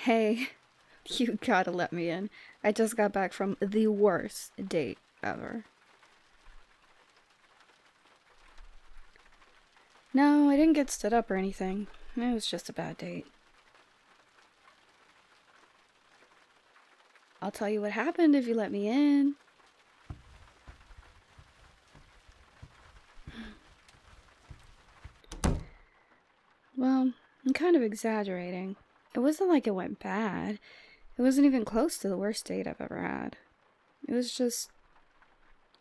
Hey, you gotta let me in. I just got back from the worst date ever. No, I didn't get stood up or anything. It was just a bad date. I'll tell you what happened if you let me in. Well, I'm kind of exaggerating. It wasn't like it went bad. It wasn't even close to the worst date I've ever had. It was just...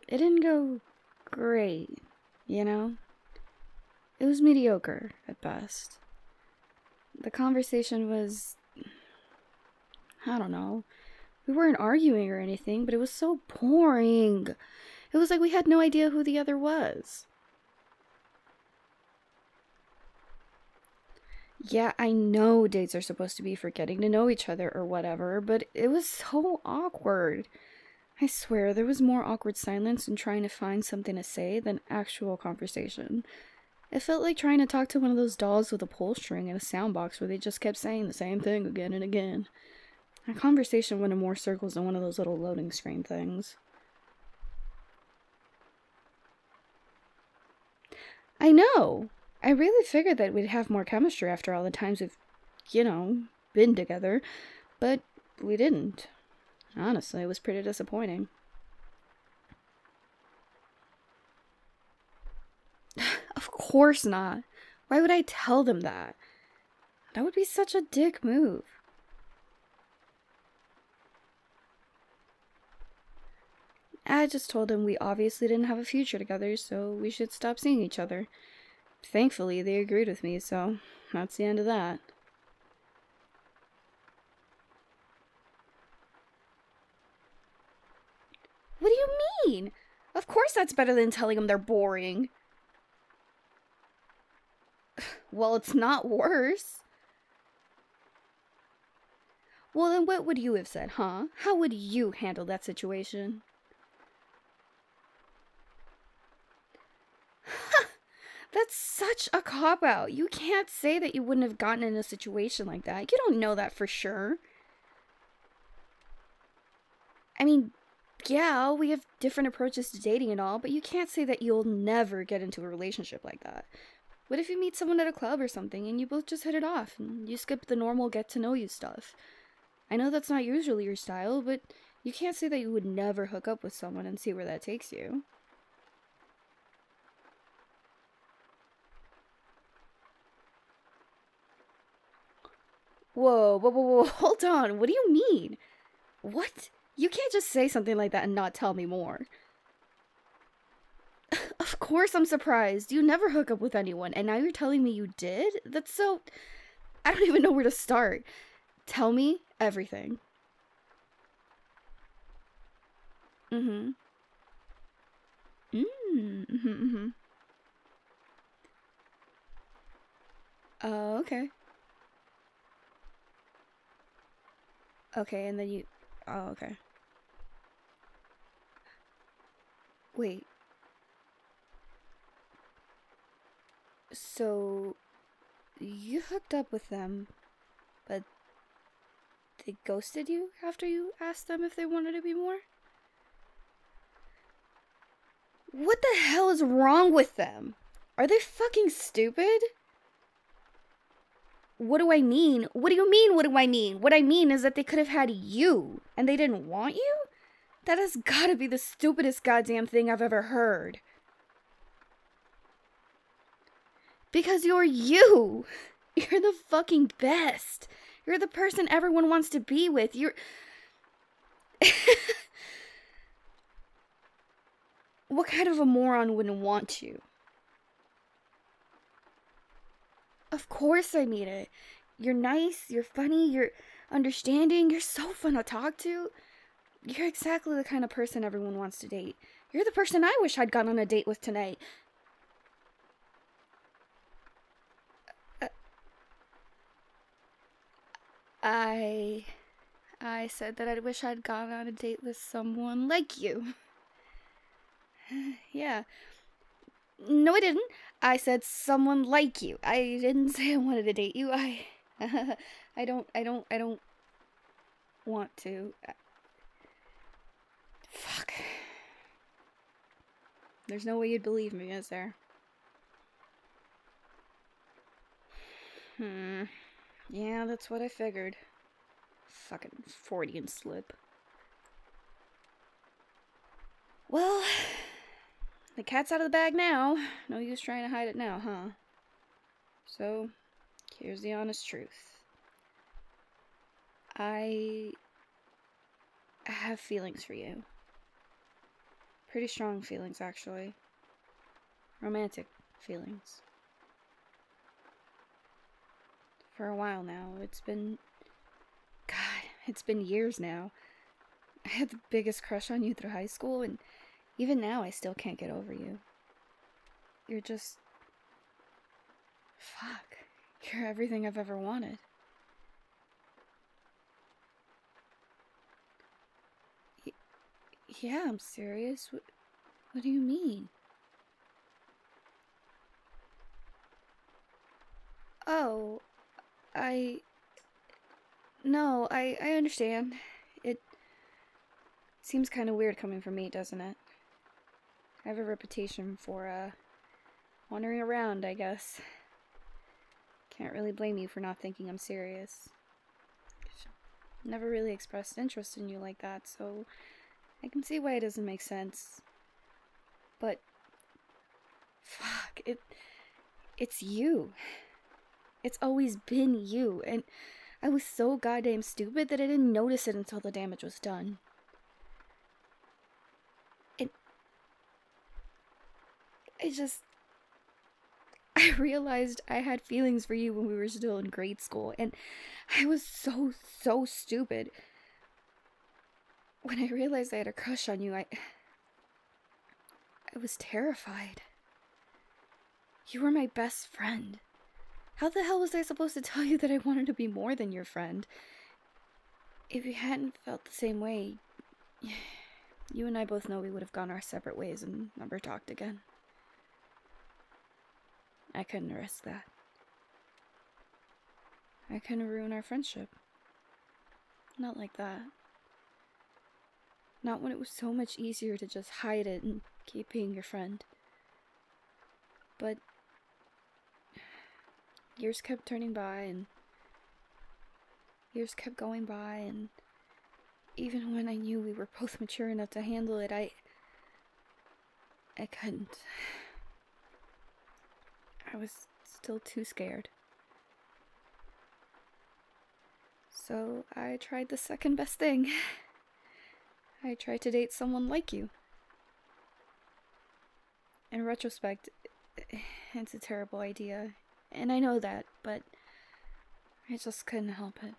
It didn't go great, you know? It was mediocre, at best. The conversation was... I don't know. We weren't arguing or anything, but it was so boring. It was like we had no idea who the other was. Yeah, I know dates are supposed to be for getting to know each other or whatever, but it was so awkward. I swear, there was more awkward silence and trying to find something to say than actual conversation. It felt like trying to talk to one of those dolls with a pull string and a sound box where they just kept saying the same thing again and again. Our conversation went in more circles than one of those little loading screen things. I know! I really figured that we'd have more chemistry after all the times we've, been together, but we didn't. Honestly, it was pretty disappointing. Of course not. Why would I tell them that? That would be such a dick move. I just told them we obviously didn't have a future together, so we should stop seeing each other. Thankfully, they agreed with me, so that's the end of that. What do you mean? Of course that's better than telling them they're boring. Well, it's not worse. Well, then what would you have said, huh? How would you handle that situation? That's such a cop-out. You can't say that you wouldn't have gotten in a situation like that. You don't know that for sure. I mean, yeah, we have different approaches to dating and all, but you can't say that you'll never get into a relationship like that. What if you meet someone at a club or something and you both just hit it off and you skip the normal get-to-know-you stuff? I know that's not usually your style, but you can't say that you would never hook up with someone and see where that takes you. Whoa, hold on. What do you mean? What? You can't just say something like that and not tell me more. Of course I'm surprised. You never hook up with anyone, and now you're telling me you did? That's so... I don't even know where to start. Tell me everything. Mm-hmm. Mm-hmm. Oh, okay. Okay, and then you... Oh, okay. Wait. So... You hooked up with them, but they ghosted you after you asked them if they wanted to be more? What the hell is wrong with them? Are they fucking stupid? What do I mean? What do you mean, what do I mean? What I mean is that they could have had you, and they didn't want you? That has gotta be the stupidest goddamn thing I've ever heard. Because you're you! You're the fucking best! You're the person everyone wants to be with. You're... What kind of a moron wouldn't want you? Of course I mean it. You're nice, you're funny, you're understanding, you're so fun to talk to. You're exactly the kind of person everyone wants to date. You're the person I wish I'd gone on a date with tonight. I said that I wish I'd gone on a date with someone like you. Yeah. No, I didn't. I said someone like you. I didn't say I wanted to date you. I don't want to. Fuck. There's no way you'd believe me, is there? Yeah, that's what I figured. Fucking Freudian slip. Well, the cat's out of the bag now. No use trying to hide it now, huh? So, here's the honest truth. I have feelings for you. Pretty strong feelings, actually. Romantic feelings. For a while now. It's been years now. I had the biggest crush on you through high school, and even now I still can't get over you. You're just... Fuck. You're everything I've ever wanted. Yeah, I'm serious. What do you mean? Oh, No, I understand. It seems kind of weird coming from me, doesn't it? I have a reputation for, wandering around, I guess. Can't really blame you for not thinking I'm serious. Never really expressed interest in you like that, so I can see why it doesn't make sense. But... Fuck, it's you. It's always been you, and I was so goddamn stupid that I didn't notice it until the damage was done. I realized I had feelings for you when we were still in grade school, and I was so stupid. When I realized I had a crush on you, I was terrified. You were my best friend. How the hell was I supposed to tell you that I wanted to be more than your friend? If you hadn't felt the same way, you and I both know we would have gone our separate ways and never talked again. I couldn't risk that. I couldn't ruin our friendship. Not like that. Not when it was so much easier to just hide it and keep being your friend. But years kept turning by, and years kept going by, and even when I knew we were both mature enough to handle it, I couldn't. I was still too scared. So I tried the second best thing. I tried to date someone like you. In retrospect, it's a terrible idea, and I know that, but I just couldn't help it.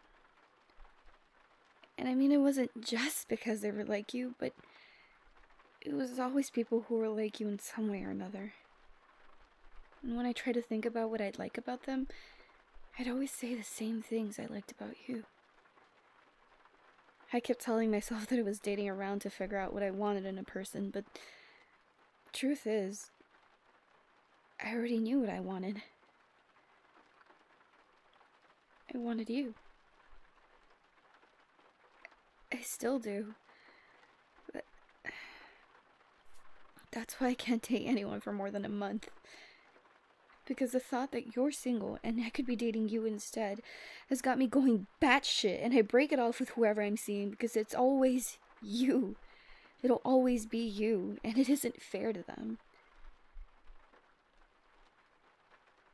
And I mean, it wasn't just because they were like you, but it was always people who were like you in some way or another. And when I try to think about what I'd like about them, I'd always say the same things I liked about you. I kept telling myself that I was dating around to figure out what I wanted in a person, but the truth is, I already knew what I wanted. I wanted you. I still do. But that's why I can't date anyone for more than a month. Because the thought that you're single and I could be dating you instead has got me going batshit, and I break it off with whoever I'm seeing because it's always you. It'll always be you, and it isn't fair to them.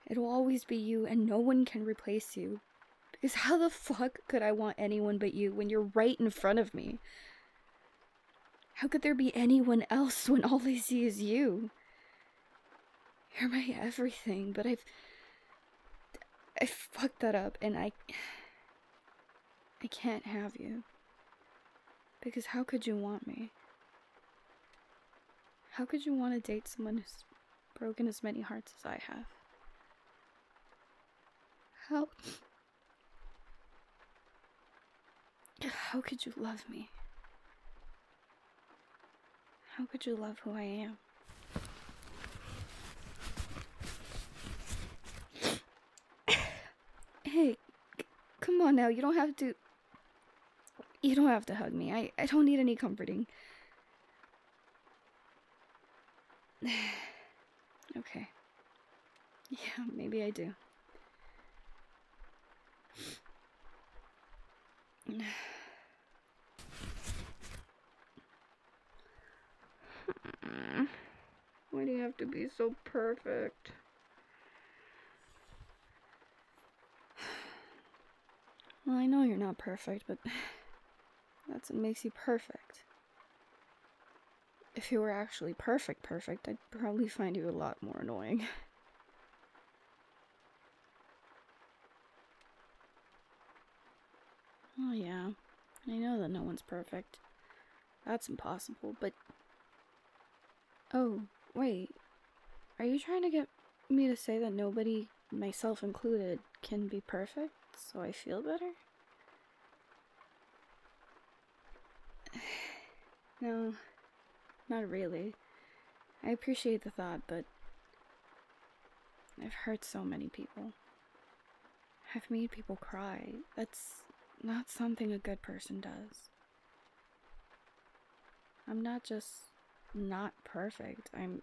It'll always be you, and no one can replace you. Because how the fuck could I want anyone but you when you're right in front of me? How could there be anyone else when all I see is you? You're my everything, but I fucked that up, and I can't have you. Because how could you want me? How could you want to date someone who's broken as many hearts as I have? How could you love me? How could you love who I am? Hey, come on now, you don't have to... You don't have to hug me. I don't need any comforting. Okay. Yeah, maybe I do. Why do you have to be so perfect? Well, I know you're not perfect, but that's what makes you perfect. If you were actually perfect, I'd probably find you a lot more annoying. Oh yeah, I know that no one's perfect. That's impossible, but... Oh, wait. Are you trying to get me to say that nobody, myself included, can be perfect, so I feel better? No, not really. I appreciate the thought, but I've hurt so many people. I've made people cry. That's not something a good person does. I'm not just not perfect. I'm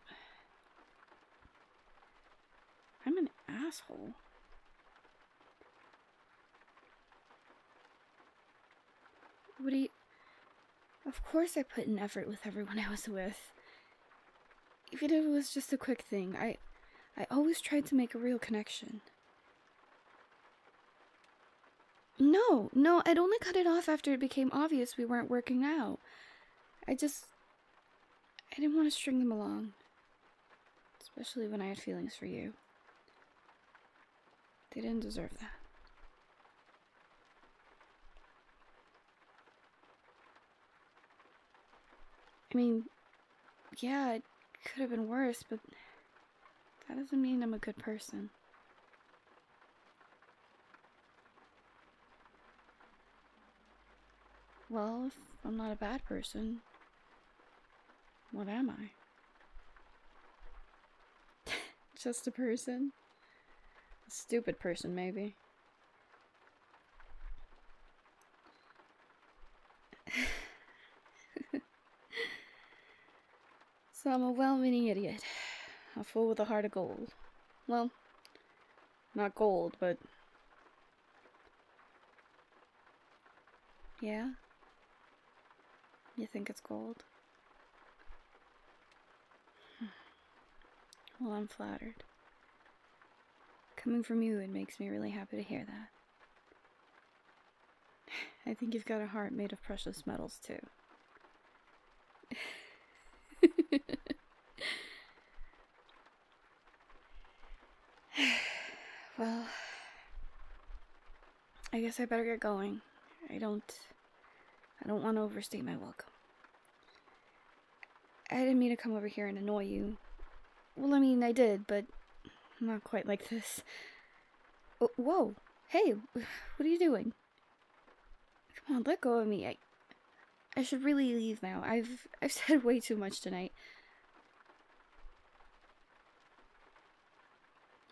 an asshole. What do you... Of course I put in effort with everyone I was with. Even if it was just a quick thing, I always tried to make a real connection. No, I'd only cut it off after it became obvious we weren't working out. I didn't want to string them along. Especially when I had feelings for you. They didn't deserve that. I mean, yeah, it could have been worse, but that doesn't mean I'm a good person. Well, if I'm not a bad person, what am I? Just a person? A stupid person, maybe. So I'm a well-meaning idiot. A fool with a heart of gold. Well, not gold, but... Yeah? You think it's gold? Well, I'm flattered. Coming from you, it makes me really happy to hear that. I think you've got a heart made of precious metals, too. Well, I guess I better get going. I don't want to overstay my welcome. I didn't mean to come over here and annoy you. Well, I mean, I did, but not quite like this. Oh, whoa! Hey, what are you doing? Come on, let go of me. I should really leave now. I've said way too much tonight.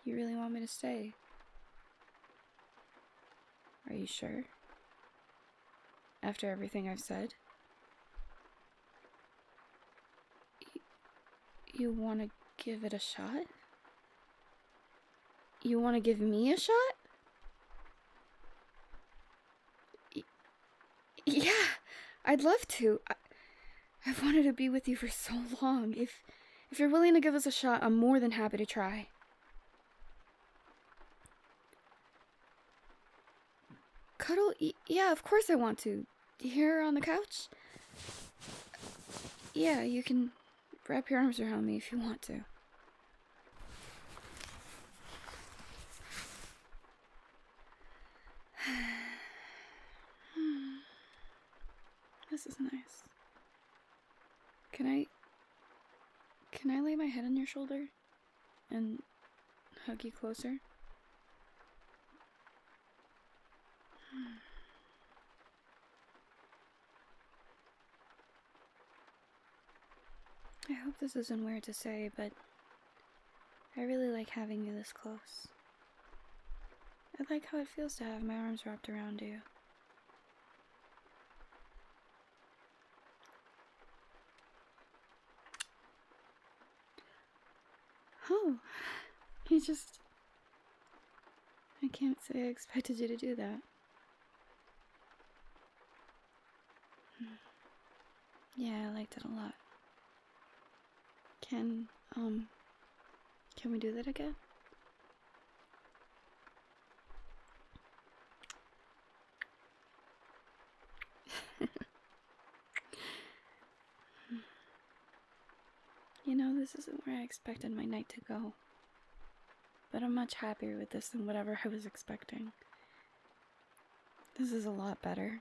You really want me to stay? Are you sure? After everything I've said? You want to give it a shot? You want to give me a shot? Yeah, I'd love to. I've wanted to be with you for so long. If you're willing to give us a shot, I'm more than happy to try. Cuddle? Yeah, of course I want to. Here on the couch? Yeah, you can wrap your arms around me if you want to. This is nice. Can I lay my head on your shoulder and hug you closer? I hope this isn't weird to say, but I really like having you this close. I like how it feels to have my arms wrapped around you. Oh, you just... I can't say I expected you to do that. Yeah, I liked it a lot. Can we do that again? You know, this isn't where I expected my night to go. But I'm much happier with this than whatever I was expecting. This is a lot better.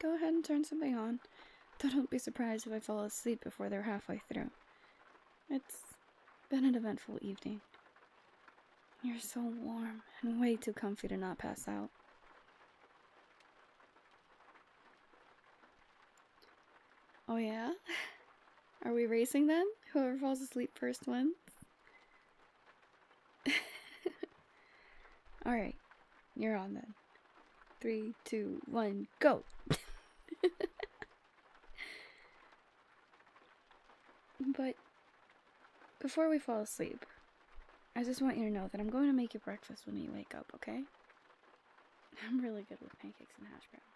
Go ahead and turn something on. Though don't be surprised if I fall asleep before they're halfway through. It's been an eventful evening. You're so warm and way too comfy to not pass out. Oh yeah? Are we racing then? Whoever falls asleep first wins? Alright, you're on then. 3, 2, 1, go! But before we fall asleep, I just want you to know that I'm going to make you breakfast when you wake up, okay? I'm really good with pancakes and hash browns.